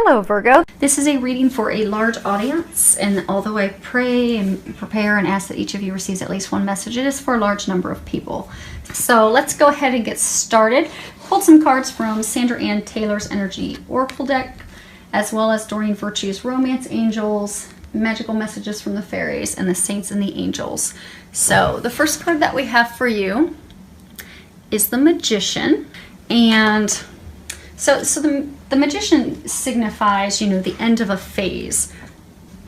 Hello Virgo. This is a reading for a large audience, and although I pray and prepare and ask that each of you receives at least one message, it is for a large number of people. So let's go ahead and get started. Pulled some cards from Sandra Ann Taylor's Energy Oracle deck, as well as Doreen Virtue's Romance Angels, Magical Messages from the Fairies, and the Saints and the Angels. So the first card that we have for you is the Magician. And so the Magician signifies, the end of a phase,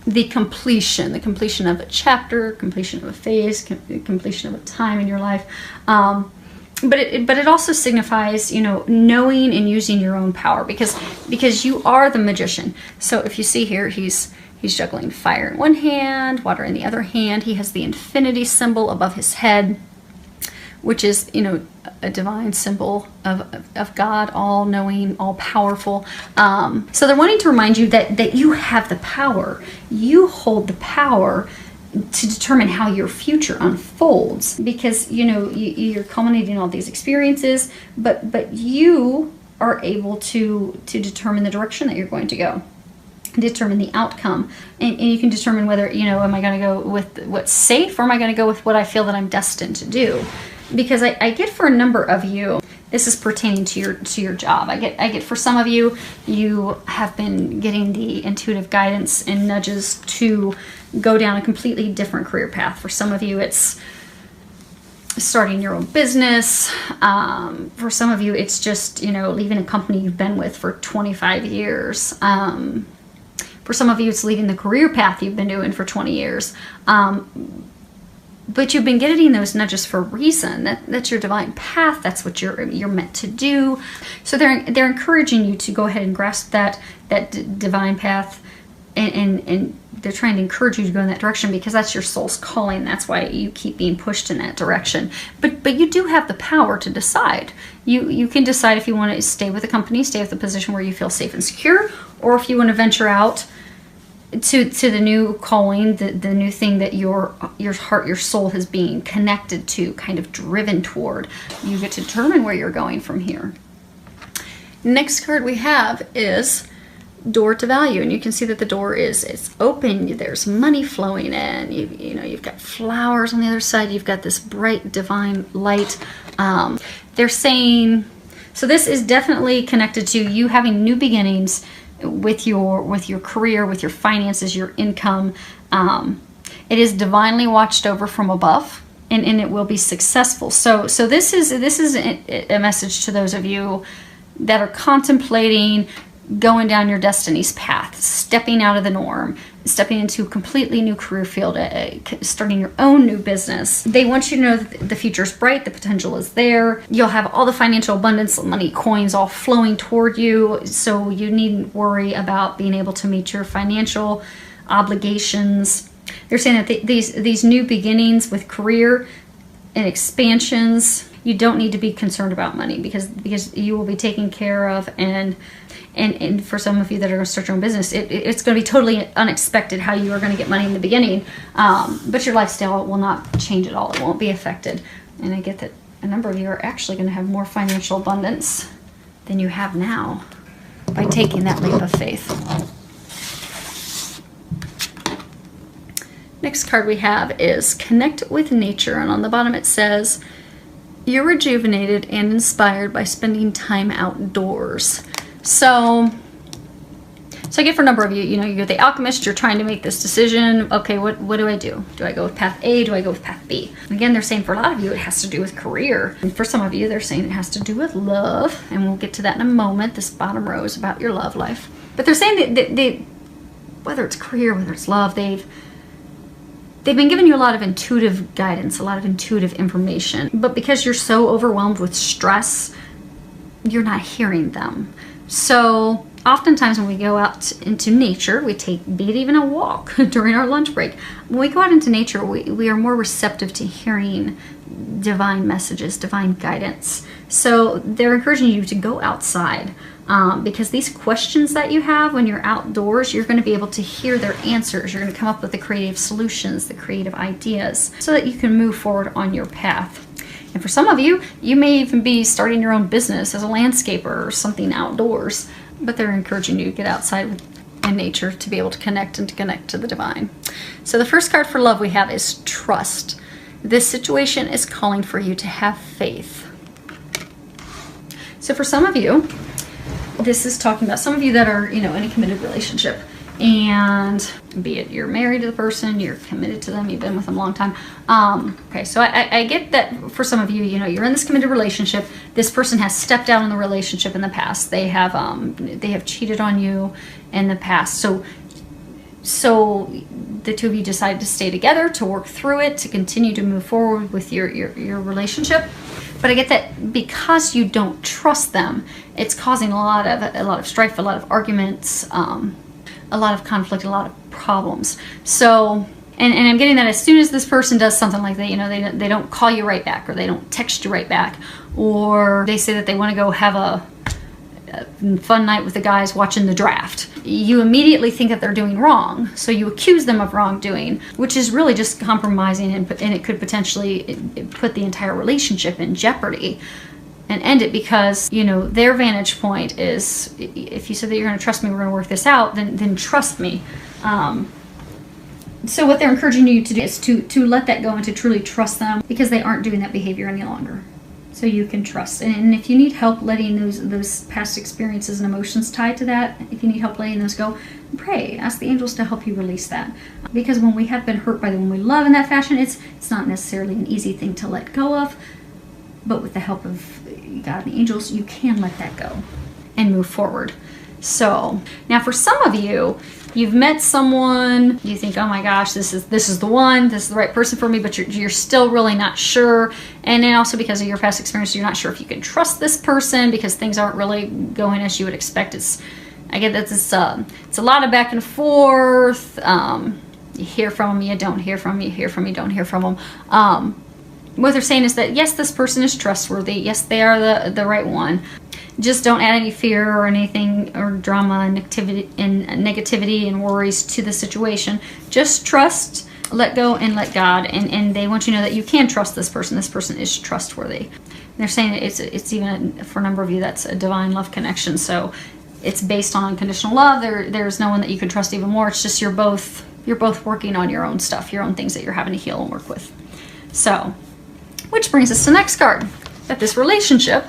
the completion of a chapter, completion of a phase, completion of a time in your life. But it also signifies, knowing and using your own power, because you are the Magician. So if you see here, he's juggling fire in one hand, water in the other hand. He has the infinity symbol above his head, which is, a divine symbol of God, all-knowing, all-powerful. So they're wanting to remind you that you have the power. You hold the power to determine how your future unfolds, because, you're culminating all these experiences, but you are able to determine the direction that you're going to go, determine the outcome, and you can determine whether, am I going to go with what's safe, or am I going to go with what I feel that I'm destined to do? Because I get for a number of you, this is pertaining to your job. I get for some of you, you have been getting the intuitive guidance and nudges to go down a completely different career path. For some of you, it's starting your own business. For some of you, it's just, leaving a company you've been with for 25 years. For some of you, it's leaving the career path you've been doing for 20 years. But you've been getting those nudges for a reason. That's your divine path. That's what you're meant to do. So they're encouraging you to go ahead and grasp that divine path, and they're trying to encourage you to go in that direction, because that's your soul's calling. That's why you keep being pushed in that direction. But you do have the power to decide. You can decide if you want to stay with the company, stay with the position where you feel safe and secure, or if you want to venture out to the new calling, the new thing that your heart, your soul has been connected to, kind of driven toward. You get to determine where you're going from here. Next card we have is Door to Value, and you can see that the door is open. There's money flowing in. You've got flowers on the other side. You've got this bright divine light. They're saying, so this is definitely connected to you having new beginnings with your career, with your finances, your income. It is divinely watched over from above, and it will be successful. So this is a message to those of you that are contemplating going down your destiny's path, stepping out of the norm, stepping into a completely new career field, starting your own new business. They want you to know that the future's bright, the potential is there. You'll have all the financial abundance, money, coins all flowing toward you, so you needn't worry about being able to meet your financial obligations. They're saying that these new beginnings with career and expansions, you don't need to be concerned about money, because you will be taken care of. And for some of you that are going to start your own business, it's going to be totally unexpected how you are going to get money in the beginning. But your lifestyle will not change at all. It won't be affected. And I get that a number of you are actually going to have more financial abundance than you have now by taking that leap of faith. Next card we have is Connect with Nature. And on the bottom it says, you're rejuvenated and inspired by spending time outdoors. So I get for a number of you, you're the alchemist, you're trying to make this decision. Okay, what do I do? Do I go with path A? Do I go with path B? Again, they're saying for a lot of you, it has to do with career. And for some of you, they're saying it has to do with love. And we'll get to that in a moment. This bottom row is about your love life. But they're saying that they, whether it's career, whether it's love, they've been giving you a lot of intuitive guidance, a lot of intuitive information. But because you're so overwhelmed with stress, you're not hearing them. So oftentimes when we go out into nature, be it even a walk during our lunch break, when we go out into nature, we are more receptive to hearing divine messages, divine guidance. So they're encouraging you to go outside, because these questions that you have when you're outdoors, you're going to be able to hear their answers. You're going to come up with the creative solutions, the creative ideas, so that you can move forward on your path. And for some of you, you may even be starting your own business as a landscaper or something outdoors. but they're encouraging you to get outside in nature to be able to connect and to connect to the divine. So the first card for love we have is trust. This situation is calling for you to have faith. So for some of you, this is talking about some of you that are, in a committed relationship, and be it you're married to the person, you're committed to them, you've been with them a long time. Okay, so I get that for some of you, you're in this committed relationship. This person has stepped out in the relationship in the past. They have cheated on you in the past. So the two of you decide to stay together, to work through it, to continue to move forward with your relationship. But I get that because you don't trust them, it's causing a lot of strife, a lot of arguments, a lot of conflict, a lot of problems. So, and I'm getting that as soon as this person does something like that, they don't call you right back, or they don't text you right back, or they say that they want to go have a fun night with the guys watching the draft. You immediately think that they're doing wrong, so you accuse them of wrongdoing, which is really just compromising, and it could potentially put the entire relationship in jeopardy and end it, because their vantage point is, if you said that you're going to trust me, we're going to work this out, then trust me. So what they're encouraging you to do is to let that go and to truly trust them, because they aren't doing that behavior any longer. So you can trust. And if you need help letting those past experiences and emotions tied to that, if you need help letting those go, pray. Ask the angels to help you release that. Because when we have been hurt by the one we love in that fashion, it's not necessarily an easy thing to let go of. But with the help of God and the angels, you can let that go and move forward. So now for some of you, you've met someone, you think, oh my gosh, this is the one, this is the right person for me, but you're still really not sure. And then also because of your past experience, you're not sure if you can trust this person, because things aren't really going as you would expect. I get that it's a lot of back and forth. You hear from them, you don't hear from them, you hear from them, you don't hear from them. What they're saying is that yes, this person is trustworthy. Yes, they are the right one. Just don't add any fear or anything, or drama and negativity and worries to the situation. Just trust, let go, and let God. And they want you to know that you can trust this person. This person is trustworthy. And they're saying that it's even, for a number of you, that's a divine love connection. So it's based on unconditional love. There's no one that you can trust even more. It's just you're both working on your own stuff, your own things that you're having to heal and work with. So, which brings us to the next card, that this relationship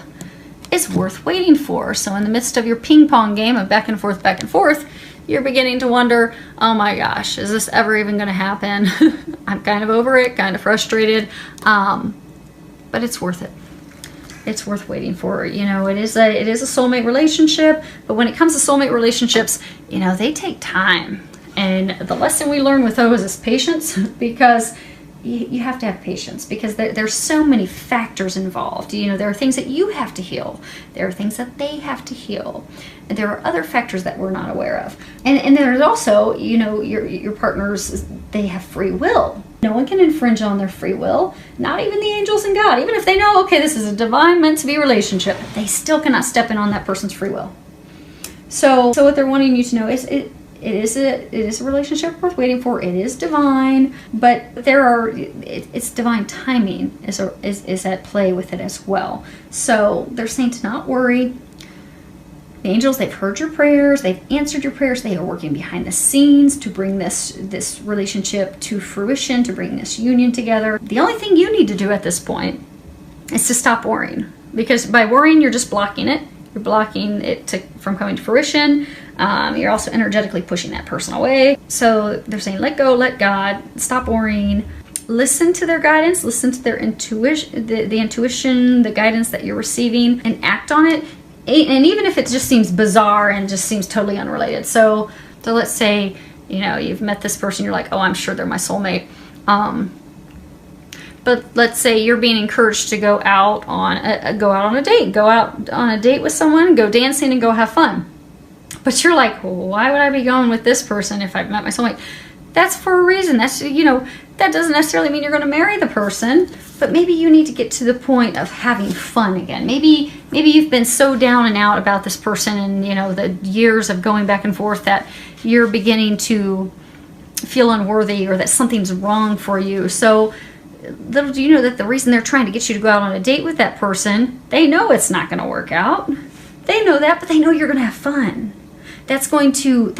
is worth waiting for. So in the midst of your ping pong game of back and forth, you're beginning to wonder, oh my gosh, is this ever even going to happen? I'm kind of over it, kind of frustrated, but it's worth it. It's worth waiting for. It is a soulmate relationship, but when it comes to soulmate relationships, they take time. And the lesson we learn with those is patience, because you have to have patience, because there's so many factors involved. There are things that you have to heal. There are things that they have to heal. And there are other factors that we're not aware of. And there's also, your partners, they have free will. No one can infringe on their free will, not even the angels and God. Even if they know, okay, this is a divine meant to be relationship, they still cannot step in on that person's free will. So what they're wanting you to know is it is a relationship worth waiting for. It is divine, but it's divine timing is at play with it as well. So they're saying to not worry. The angels, they've heard your prayers, they've answered your prayers, they are working behind the scenes to bring this relationship to fruition, to bring this union together. The only thing you need to do at this point is to stop worrying, because by worrying, you're just blocking it. You're blocking it from coming to fruition. You're also energetically pushing that person away. So they're saying, let go, let God, stop worrying. Listen to their guidance, listen to their intuition, the intuition, the guidance that you're receiving, and act on it. And even if it just seems bizarre and just seems totally unrelated. So let's say, you've met this person, you're like, oh, I'm sure they're my soulmate. But let's say you're being encouraged to go out on a date with someone, go dancing and go have fun. But you're like, well, why would I be going with this person if I've met my soulmate? That's for a reason. That's, that doesn't necessarily mean you're going to marry the person, but maybe you need to get to the point of having fun again. Maybe you've been so down and out about this person and, the years of going back and forth that you're beginning to feel unworthy, or that something's wrong for you. So little do you know that the reason they're trying to get you to go out on a date with that person, they know it's not going to work out. They know that, but they know you're going to have fun. That's going to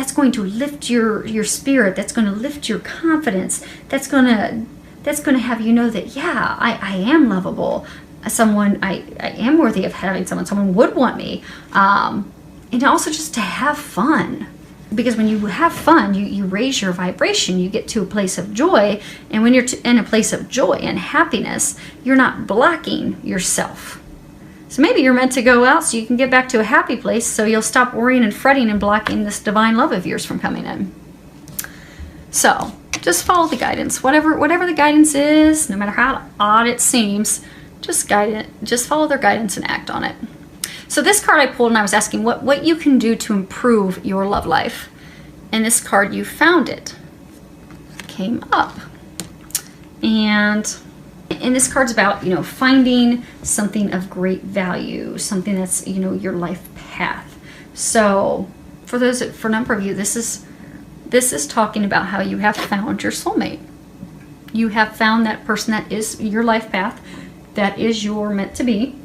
lift your spirit. That's going to lift your confidence. That's going to have you know that, yeah, I am lovable. I am worthy of having someone would want me. And also just to have fun. Because when you have fun, you raise your vibration. You get to a place of joy. And when you're in a place of joy and happiness, you're not blocking yourself. So maybe you're meant to go out so you can get back to a happy place, so you'll stop worrying and fretting and blocking this divine love of yours from coming in. So just follow the guidance. Whatever the guidance is, no matter how odd it seems, just follow their guidance and act on it. So this card I pulled, and I was asking what you can do to improve your love life. And this card, you found it, came up. And this card's about, finding something of great value, something that's, your life path. So for a number of you, this is talking about how you have found your soulmate. You have found that person that is your life path, that is your meant to be.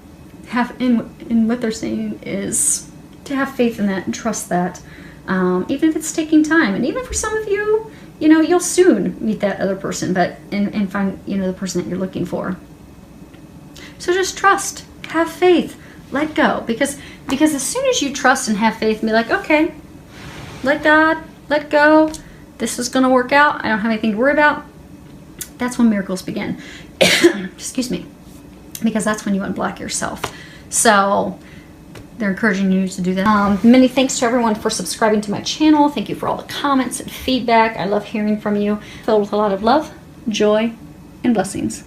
And what they're saying is to have faith in that and trust that, even if it's taking time. And even for some of you, you'll soon meet that other person, and find, the person that you're looking for. So just trust, have faith, let go. Because as soon as you trust and have faith and be like, okay, let God, let go, this is going to work out, I don't have anything to worry about, that's when miracles begin. Excuse me. Because that's when you unblock yourself. So they're encouraging you to do that. Many thanks to everyone for subscribing to my channel. Thank you for all the comments and feedback. I love hearing from you. Filled with a lot of love, joy, and blessings.